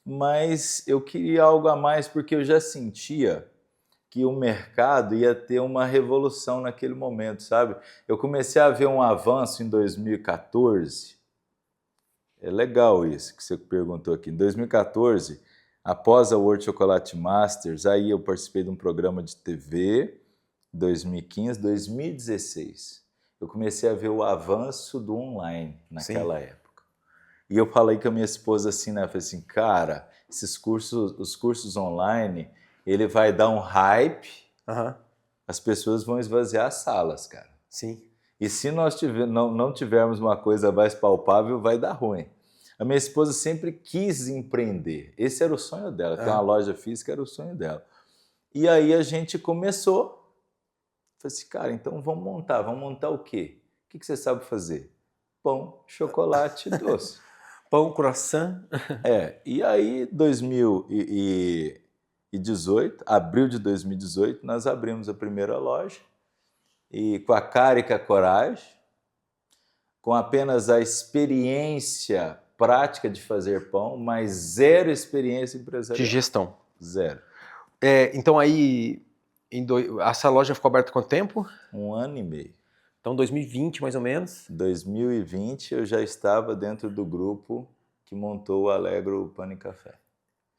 mas eu queria algo a mais porque eu já sentia que o mercado ia ter uma revolução naquele momento, sabe? Eu comecei a ver um avanço em 2014. É legal isso que você perguntou aqui. Em 2014, após a World Chocolate Masters, aí eu participei de um programa de TV, 2015, 2016. Eu comecei a ver o avanço do online naquela época. E eu falei com a minha esposa assim, né? Eu falei assim, cara, os cursos online, ele vai dar um hype, as pessoas vão esvaziar as salas, cara. Sim. E se nós não tivermos uma coisa mais palpável, vai dar ruim. A minha esposa sempre quis empreender. Esse era o sonho dela. Ter uma loja física era o sonho dela. E aí a gente começou. Falei assim, cara, então vamos montar. Vamos montar o quê? O que você sabe fazer? Pão, chocolate, doce. Pão, croissant. E aí, 2018, abril de 2018, nós abrimos a primeira loja. E com a cara e com a coragem, com apenas a experiência prática de fazer pão, mas zero experiência empresarial. De gestão. Zero. Então aí, essa loja ficou aberta há quanto tempo? 1 ano e meio. Então 2020 mais ou menos? 2020 eu já estava dentro do grupo que montou o Alegro Pão e Café.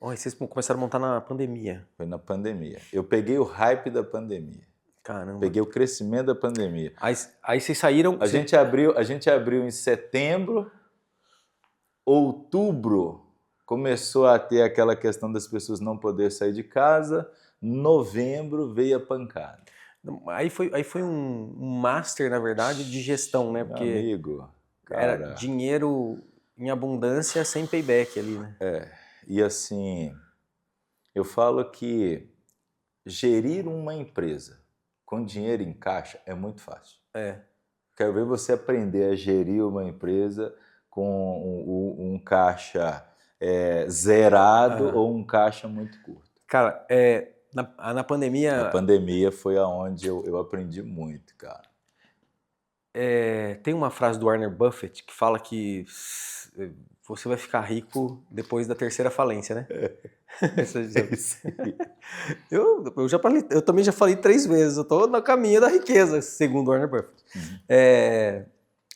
E vocês começaram a montar na pandemia? Foi na pandemia. Eu peguei o hype da pandemia. Caramba. Peguei o crescimento da pandemia. Aí vocês saíram... A gente abriu em setembro, outubro começou a ter aquela questão das pessoas não poderem sair de casa, novembro veio a pancada. Aí foi um master, na verdade, de gestão, né? Porque meu amigo, cara, era dinheiro em abundância sem payback ali, né? E assim, eu falo que gerir uma empresa com dinheiro em caixa é muito fácil. Quero ver você aprender a gerir uma empresa com um caixa zerado ou um caixa muito curto. Cara, na pandemia... Na pandemia foi aonde eu aprendi muito, cara. Tem uma frase do Warren Buffett que fala que você vai ficar rico depois da terceira falência, né? Eu também já falei 3 vezes, eu tô no caminho da riqueza, segundo o Warren Buffett.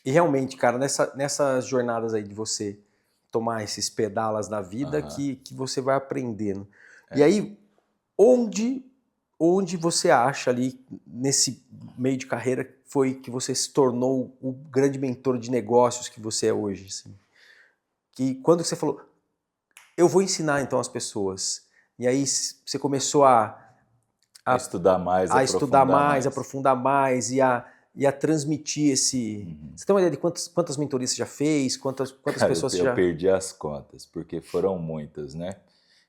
E realmente, cara, nessas jornadas aí de você tomar esses pedalas da vida que você vai aprendendo. E aí, onde você acha ali, nesse meio de carreira, foi que você se tornou o grande mentor de negócios que você é hoje? Assim? Que quando você falou, eu vou ensinar então as pessoas, e aí você começou a estudar mais, aprofundar mais e a transmitir esse... Você tem uma ideia de quantas mentorias você já fez? Quantas pessoas você já... Eu perdi as contas, porque foram muitas, né?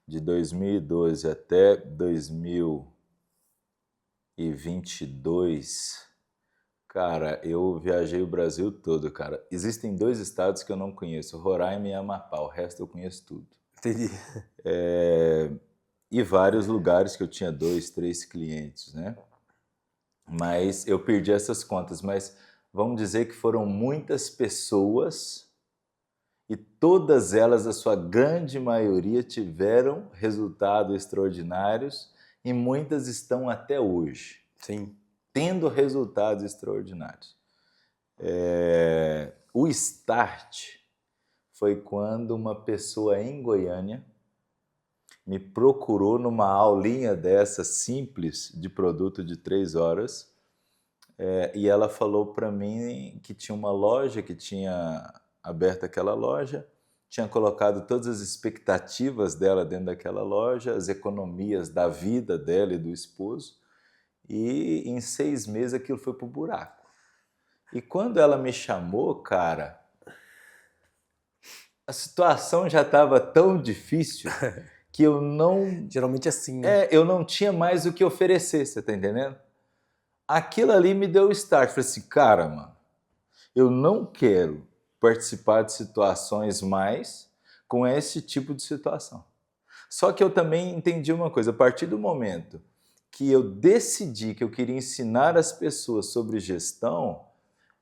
De 2012 até 2022, cara, eu viajei o Brasil todo, cara. Existem 2 estados que eu não conheço, Roraima e Amapá, o resto eu conheço tudo. Entendi. E vários lugares que eu tinha 2, 3 clientes, né? Mas eu perdi essas contas, mas vamos dizer que foram muitas pessoas e todas elas, a sua grande maioria, tiveram resultados extraordinários e muitas estão até hoje. Sim. Tendo resultados extraordinários. O start foi quando uma pessoa em Goiânia me procurou numa aulinha dessa simples de produto de 3 horas e ela falou para mim que tinha uma loja, que tinha aberto aquela loja, tinha colocado todas as expectativas dela dentro daquela loja, as economias da vida dela e do esposo, e em 6 meses aquilo foi pro buraco. E quando ela me chamou, cara, a situação já estava tão difícil que eu não... Geralmente é assim, né? Eu não tinha mais o que oferecer, você tá entendendo? aquilo ali me deu o start. Falei assim, cara, mano, eu não quero participar de situações mais com esse tipo de situação. Só que eu também entendi uma coisa, a partir do momento que eu decidi que eu queria ensinar as pessoas sobre gestão,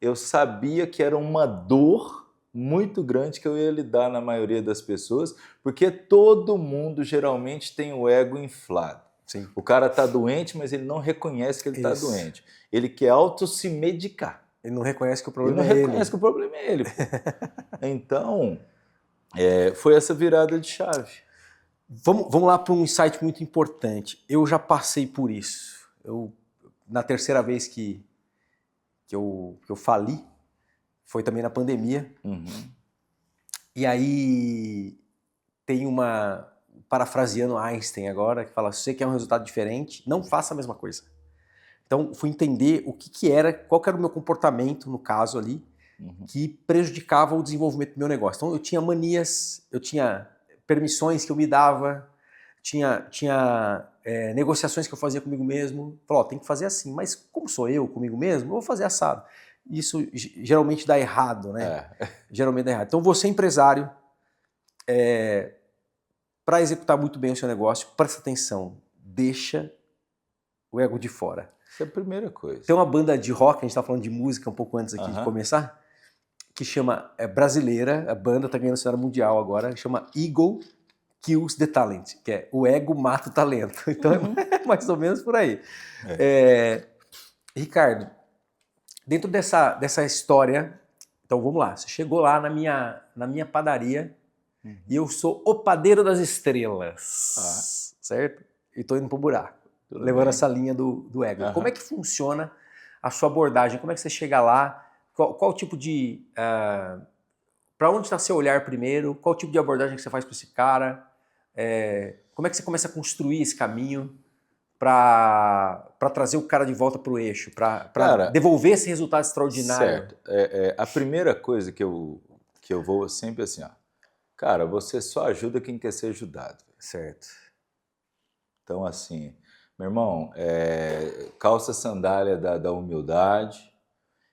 eu sabia que era uma dor muito grande que eu ia lidar na maioria das pessoas, porque todo mundo geralmente tem o ego inflado. Sim. O cara está doente, mas ele não reconhece que ele está doente. Ele quer se medicar. Ele não reconhece que o problema ele não reconhece que o problema é ele. Então, foi essa virada de chave. Vamos lá para um insight muito importante. Eu já passei por isso. Na terceira vez que eu fali, foi também na pandemia. Uhum. E aí tem parafraseando Einstein agora, que fala, se você quer um resultado diferente, não faça a mesma coisa. Então, fui entender qual que era o meu comportamento, no caso ali, que prejudicava o desenvolvimento do meu negócio. Então, eu tinha manias, eu tinha permissões que eu me dava, tinha negociações que eu fazia comigo mesmo. Falei, tem que fazer assim, mas como sou eu comigo mesmo, eu vou fazer assado. Isso geralmente dá errado, né? Geralmente dá errado. Então, você empresário, para executar muito bem o seu negócio, presta atenção, deixa o ego de fora. Essa é a primeira coisa. Tem uma banda de rock, a gente estava falando de música um pouco antes aqui de começar, que chama, brasileira, a banda está ganhando cenário mundial agora, chama Ego Kills the Talent, que é o ego mata o talento. Então é mais ou menos por aí. Ricardo, dentro dessa história, então vamos lá, você chegou lá na minha padaria e eu sou o padeiro das estrelas, certo? E estou indo pro buraco, levando essa linha do ego. Como é que funciona a sua abordagem? Como é que você chega lá? Qual tipo de... para onde está seu olhar primeiro? Qual tipo de abordagem que você faz com esse cara? Como é que você começa a construir esse caminho para trazer o cara de volta para o eixo, para devolver esse resultado extraordinário? Certo. A primeira coisa que eu vou sempre assim, cara, você só ajuda quem quer ser ajudado. Certo. Então, assim, meu irmão, calça a sandália da humildade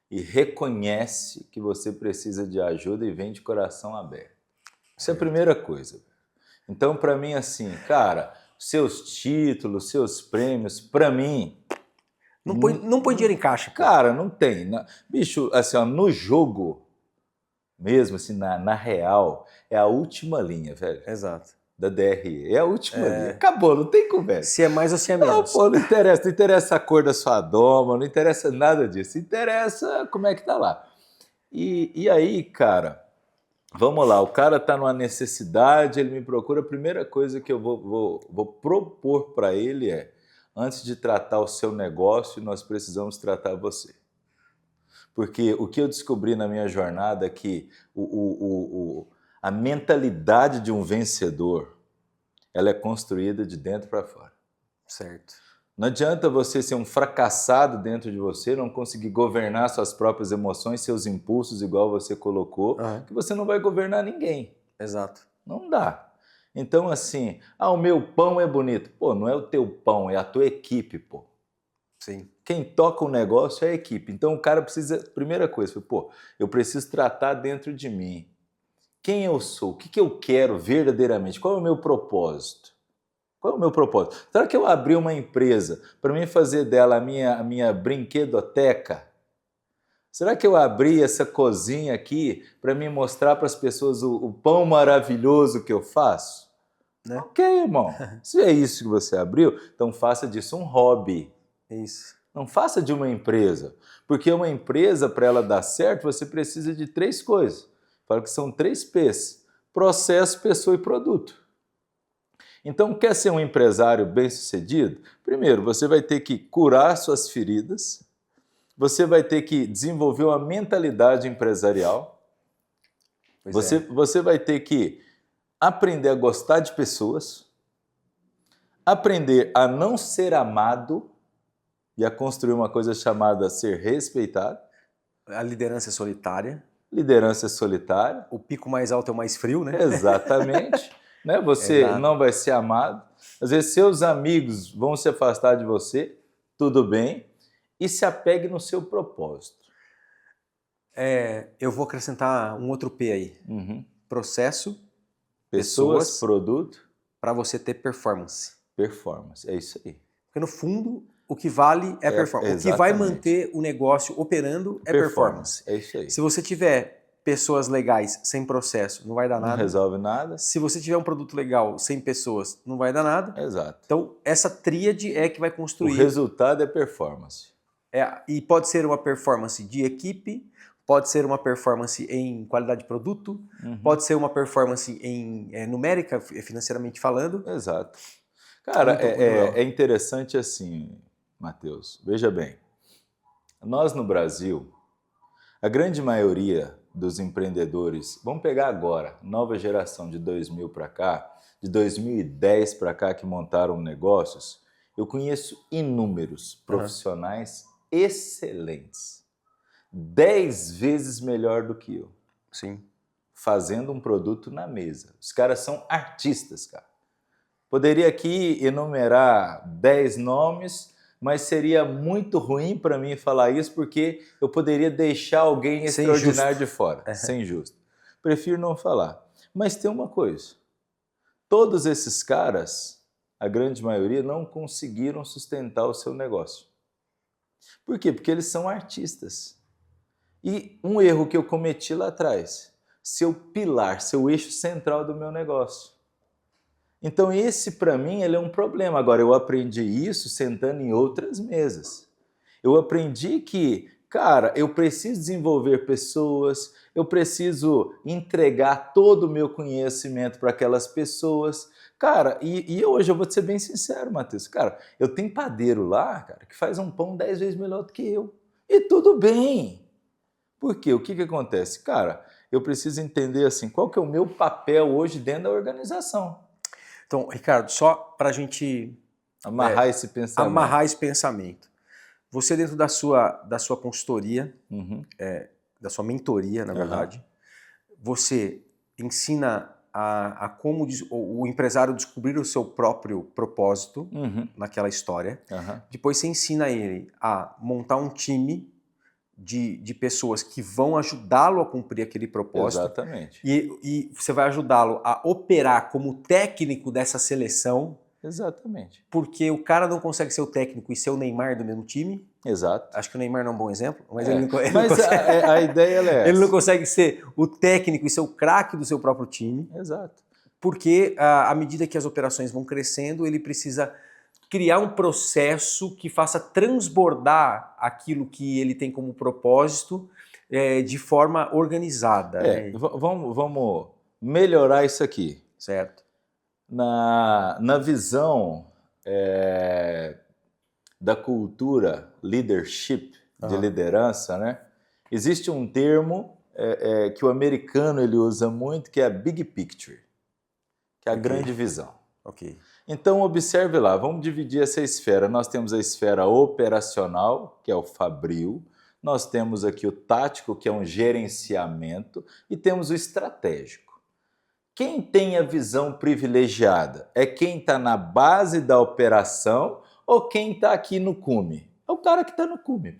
e reconhece que você precisa de ajuda e vem de coração aberto. Isso é a primeira coisa. Então, para mim, assim, cara, seus títulos, seus prêmios, para mim... Não põe dinheiro em caixa. Cara, não tem. Bicho, assim, no jogo mesmo, assim, na real, é a última linha, velho. Exato. Da DRE. É a última linha. Acabou, não tem conversa. Se é mais ou se é menos. Não, pô, não interessa a cor da sua doma, não interessa nada disso. Interessa como é que tá lá. E aí, cara, vamos lá, o cara tá numa necessidade, ele me procura, a primeira coisa que eu vou propor para ele antes de tratar o seu negócio, nós precisamos tratar você. Porque o que eu descobri na minha jornada é que a mentalidade de um vencedor, ela é construída de dentro para fora. Certo. Não adianta você ser um fracassado dentro de você, não conseguir governar suas próprias emoções, seus impulsos, igual você colocou, que você não vai governar ninguém. Exato. Não dá. Então, assim, o meu pão é bonito. Pô, não é o teu pão, é a tua equipe, pô. Sim. Quem toca o negócio é a equipe. Então, o cara precisa... Primeira coisa, pô, eu preciso tratar dentro de mim. Quem eu sou? O que eu quero verdadeiramente? Qual é o meu propósito? Qual é o meu propósito? Será que eu abri uma empresa para mim fazer dela a minha brinquedoteca? Será que eu abri essa cozinha aqui para mim mostrar para as pessoas o pão maravilhoso que eu faço? Né? Ok, irmão. Se é isso que você abriu, então faça disso um hobby. Isso. Não faça de uma empresa. Porque uma empresa, para ela dar certo, você precisa de 3 coisas. Falo que são 3 P's: processo, pessoa e produto. Então, quer ser um empresário bem-sucedido? Primeiro, você vai ter que curar suas feridas, você vai ter que desenvolver uma mentalidade empresarial, você vai ter que aprender a gostar de pessoas, aprender a não ser amado e a construir uma coisa chamada ser respeitado. A liderança é solitária. Liderança solitária. O pico mais alto é o mais frio, né? Exatamente. Né? Você não vai ser amado. Às vezes seus amigos vão se afastar de você, tudo bem. e se apegue no seu propósito. Eu vou acrescentar um outro P aí. Uhum. Processo, Pessoas, produto, para você ter performance. performance. É isso aí. Porque no fundo, o que vale é performance. O que vai manter o negócio operando é performance. É isso aí. Se você tiver pessoas legais sem processo, não vai dar nada. Não resolve nada. Se você tiver um produto legal sem pessoas, não vai dar nada. Exato. Então, essa tríade é que vai construir. O resultado é performance. E pode ser uma performance de equipe, pode ser uma performance em qualidade de produto, pode ser uma performance em numérica, financeiramente falando. Exato. Cara, é interessante assim, Matheus. Veja bem, nós no Brasil, a grande maioria dos empreendedores, vamos pegar agora, nova geração de 2000 para cá, de 2010 para cá que montaram negócios, eu conheço inúmeros profissionais excelentes, 10 vezes melhor do que eu. Sim. Fazendo um produto na mesa. Os caras são artistas, cara. Poderia aqui enumerar 10 nomes, mas seria muito ruim para mim falar isso, porque eu poderia deixar alguém extraordinário de fora. Sem justo. Prefiro não falar. Mas tem uma coisa. Todos esses caras, a grande maioria, não conseguiram sustentar o seu negócio. Por quê? Porque eles são artistas. E um erro que eu cometi lá atrás, seu pilar, seu eixo central do meu negócio. Então esse para mim ele é um problema. Agora eu aprendi isso sentando em outras mesas. Eu aprendi que, cara, eu preciso desenvolver pessoas, eu preciso entregar todo o meu conhecimento para aquelas pessoas. Cara, e hoje eu vou te ser bem sincero, Matheus. Cara, eu tenho padeiro lá, cara, que faz um pão 10 vezes melhor do que eu. E tudo bem. Por quê? O que acontece? Cara, eu preciso entender assim, qual que é o meu papel hoje dentro da organização. Então, Ricardo, só para a gente amarrar esse pensamento. Você dentro da sua consultoria, da sua mentoria, na verdade, você ensina a como o empresário descobrir o seu próprio propósito naquela história. Depois você ensina ele a montar um time de pessoas que vão ajudá-lo a cumprir aquele propósito. Exatamente. E você vai ajudá-lo a operar como técnico dessa seleção. Exatamente. Porque o cara não consegue ser o técnico e ser o Neymar do mesmo time. Exato. Acho que o Neymar não é um bom exemplo, mas ele não consegue. Mas a ideia é essa. Ele não consegue ser o técnico e ser o craque do seu próprio time. Exato. Porque à medida que as operações vão crescendo, ele precisa criar um processo que faça transbordar aquilo que ele tem como propósito de forma organizada. Vamos melhorar isso aqui. Certo. Na visão da cultura leadership, de liderança, né? Existe um termo que o americano ele usa muito, que é a big picture, que é a grande visão. Ok. Então, observe lá, vamos dividir essa esfera. Nós temos a esfera operacional, que é o fabril, nós temos aqui o tático, que é um gerenciamento, e temos o estratégico. Quem tem a visão privilegiada é quem está na base da operação ou quem está aqui no cume? É o cara que está no cume.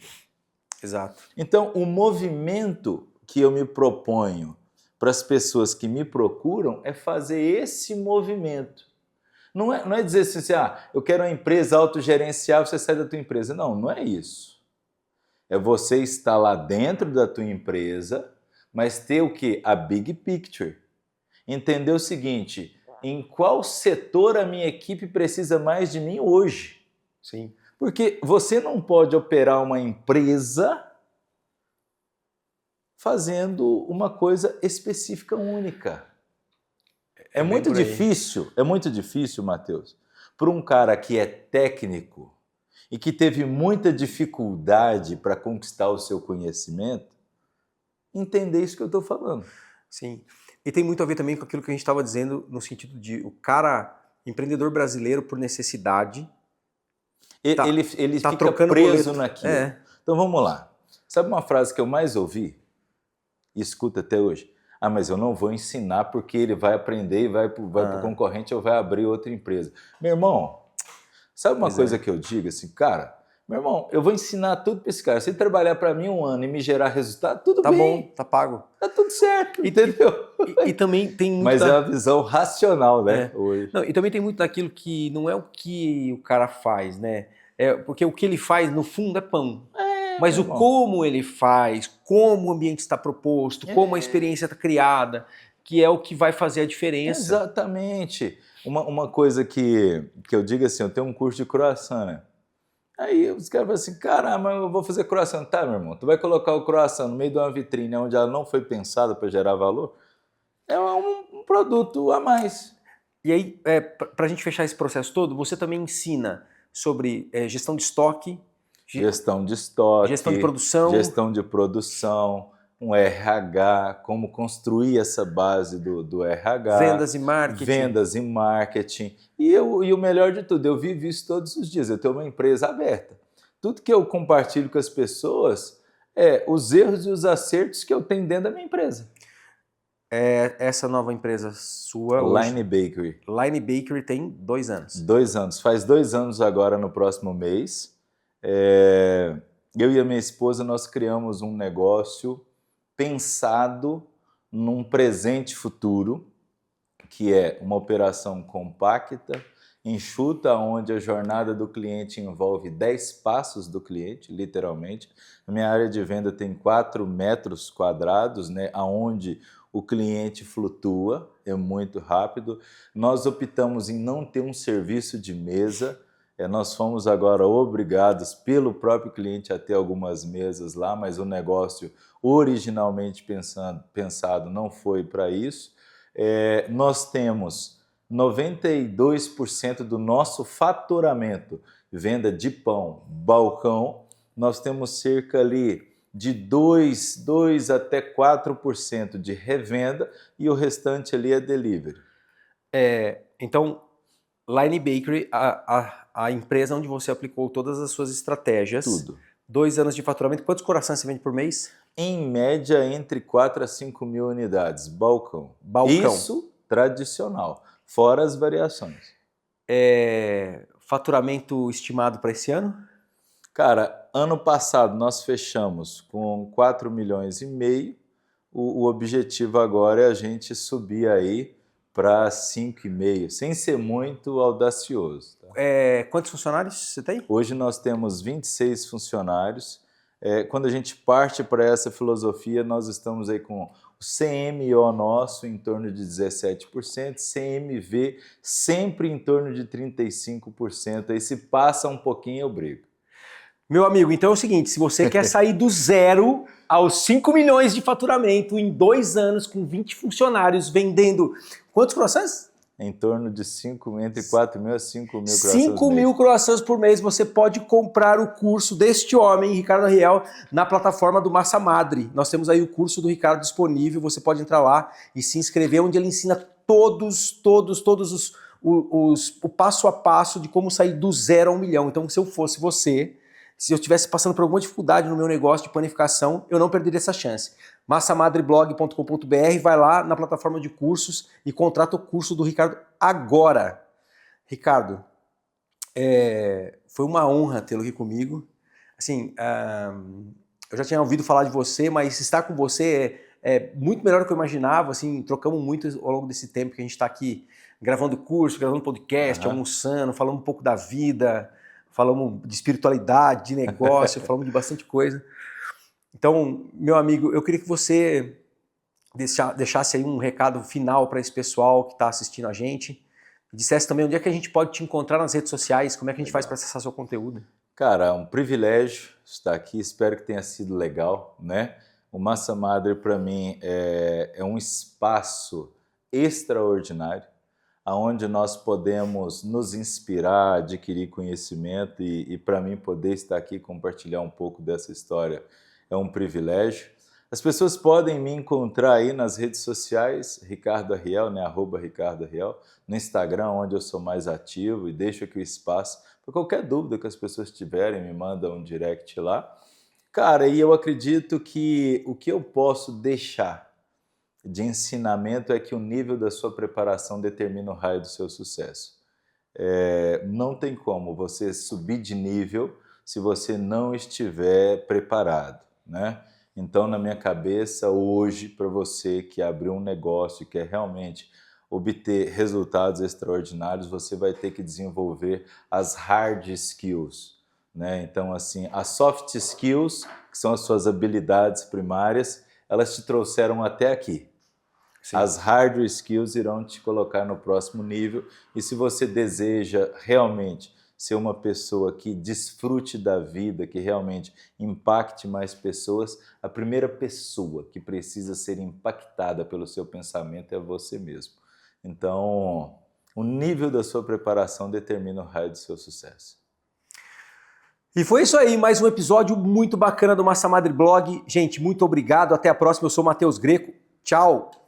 Exato. Então, o movimento que eu me proponho para as pessoas que me procuram é fazer esse movimento. Não é dizer assim, eu quero uma empresa autogerenciável, você sai da tua empresa. Não é isso. É você estar lá dentro da tua empresa, mas ter o quê? A big picture. Entender o seguinte, em qual setor a minha equipe precisa mais de mim hoje? Sim. Porque você não pode operar uma empresa fazendo uma coisa específica única. É muito difícil, Matheus, para um cara que é técnico e que teve muita dificuldade para conquistar o seu conhecimento, entender isso que eu estou falando. Sim. E tem muito a ver também com aquilo que a gente estava dizendo, no sentido de o cara, empreendedor brasileiro, por necessidade, ele fica preso naquilo. Então vamos lá. Sabe uma frase que eu mais ouvi e escuto até hoje? Mas eu não vou ensinar porque ele vai aprender e vai para o concorrente ou vai abrir outra empresa. Meu irmão, sabe uma coisa que eu digo assim, cara, Meu irmão, eu vou ensinar tudo para esse cara. Se ele trabalhar para mim 1 ano e me gerar resultado, tudo Tá bem. bom, tá pago. Tá tudo certo, entendeu? E também tem muito Mas é uma visão racional, né? Hoje. Não, e também tem muito daquilo que não é o que o cara faz, né? Porque o que ele faz, no fundo, é pão. Mas meu o irmão. como ele faz, como o ambiente está proposto, como a experiência está criada, que é o que vai fazer a diferença. Exatamente. Uma coisa que eu digo assim, eu tenho um curso de croissant, né? Aí os caras falam assim, caramba, eu vou fazer croissant. Tá, meu irmão, tu vai colocar o croissant no meio de uma vitrine onde ela não foi pensada para gerar valor? É um produto a mais. E aí, para a gente fechar esse processo todo, você também ensina sobre gestão de estoque, Gestão de estoque, gestão de produção, um RH, como construir essa base do RH. vendas e marketing. Vendas e marketing. E o melhor de tudo, eu vivo isso todos os dias, eu tenho uma empresa aberta. Tudo que eu compartilho com as pessoas é os erros e os acertos que eu tenho dentro da minha empresa. Essa nova empresa sua Line Bakery. Line Bakery tem 2 anos. 2 anos. Faz 2 anos agora no próximo mês. Eu e a minha esposa, nós criamos um negócio pensado num presente futuro, que é uma operação compacta, enxuta, onde a jornada do cliente envolve 10 passos do cliente, literalmente. A minha área de venda tem 4 metros quadrados, né, onde o cliente flutua, é muito rápido. Nós optamos em não ter um serviço de mesa, nós fomos agora obrigados pelo próprio cliente a ter algumas mesas lá, mas o negócio originalmente pensado não foi para isso. Nós temos 92% do nosso faturamento, venda de pão, balcão. Nós temos cerca ali de 2 até 4% de revenda e o restante ali é delivery. Então, Line Bakery, a empresa onde você aplicou todas as suas estratégias. Tudo. 2 anos de faturamento. Quantos corações você vende por mês? Em média, entre 4 a 5 mil unidades. Balcão. Isso tradicional, fora as variações. Faturamento estimado para esse ano? Cara, ano passado nós fechamos com 4 milhões e meio. O objetivo agora é a gente subir aí para 5,5, sem ser muito audacioso. Tá? Quantos funcionários você tem? Hoje nós temos 26 funcionários. Quando a gente parte para essa filosofia, nós estamos aí com o CMO nosso em torno de 17%, CMV sempre em torno de 35%. Aí se passa um pouquinho eu brigo. Meu amigo, então é o seguinte, se você quer sair do 0 aos 5 milhões de faturamento em 2 anos com 20 funcionários vendendo quantos croissants? Em torno de entre 4 mil a 5 mil croissants. 5 mil croissants por mês, você pode comprar o curso deste homem, Ricardo Arriel, na plataforma do Massa Madre. Nós temos aí o curso do Ricardo disponível, você pode entrar lá e se inscrever, onde ele ensina todos o passo a passo de como sair do 0 a 1 milhão. Então, se eu fosse você, se eu estivesse passando por alguma dificuldade no meu negócio de panificação, eu não perderia essa chance. massamadreblog.com.br, vai lá na plataforma de cursos e contrata o curso do Ricardo agora. Ricardo, foi uma honra tê-lo aqui comigo. Assim, eu já tinha ouvido falar de você, mas estar com você é muito melhor do que eu imaginava. Assim, trocamos muito ao longo desse tempo que a gente está aqui gravando curso, gravando podcast, almoçando, falando um pouco da vida, falamos de espiritualidade, de negócio, falamos de bastante coisa. Então, meu amigo, eu queria que você deixasse aí um recado final para esse pessoal que está assistindo a gente. Dissesse também onde é que a gente pode te encontrar nas redes sociais, como é que a gente faz para acessar seu conteúdo. Cara, é um privilégio estar aqui, espero que tenha sido legal, né? O Massa Madre, para mim, é um espaço extraordinário, onde nós podemos nos inspirar, adquirir conhecimento e para mim, poder estar aqui e compartilhar um pouco dessa história é um privilégio. As pessoas podem me encontrar aí nas redes sociais, Ricardo Arriel, né? @RicardoArriel, no Instagram, onde eu sou mais ativo e deixo aqui o espaço para qualquer dúvida que as pessoas tiverem, me mandam um direct lá. Cara, e eu acredito que o que eu posso deixar de ensinamento é que o nível da sua preparação determina o raio do seu sucesso. Não tem como você subir de nível se você não estiver preparado, né? Então, na minha cabeça, hoje, para você que abriu um negócio e quer realmente obter resultados extraordinários, você vai ter que desenvolver as hard skills, né? Então, assim, as soft skills, que são as suas habilidades primárias, elas te trouxeram até aqui. Sim. As hard skills irão te colocar no próximo nível, e se você deseja realmente ser uma pessoa que desfrute da vida, que realmente impacte mais pessoas, a primeira pessoa que precisa ser impactada pelo seu pensamento é você mesmo. Então, o nível da sua preparação determina o raio do seu sucesso. E foi isso aí, mais um episódio muito bacana do Massa Madre Blog. Gente, muito obrigado, até a próxima. Eu sou o Matheus Greco. Tchau!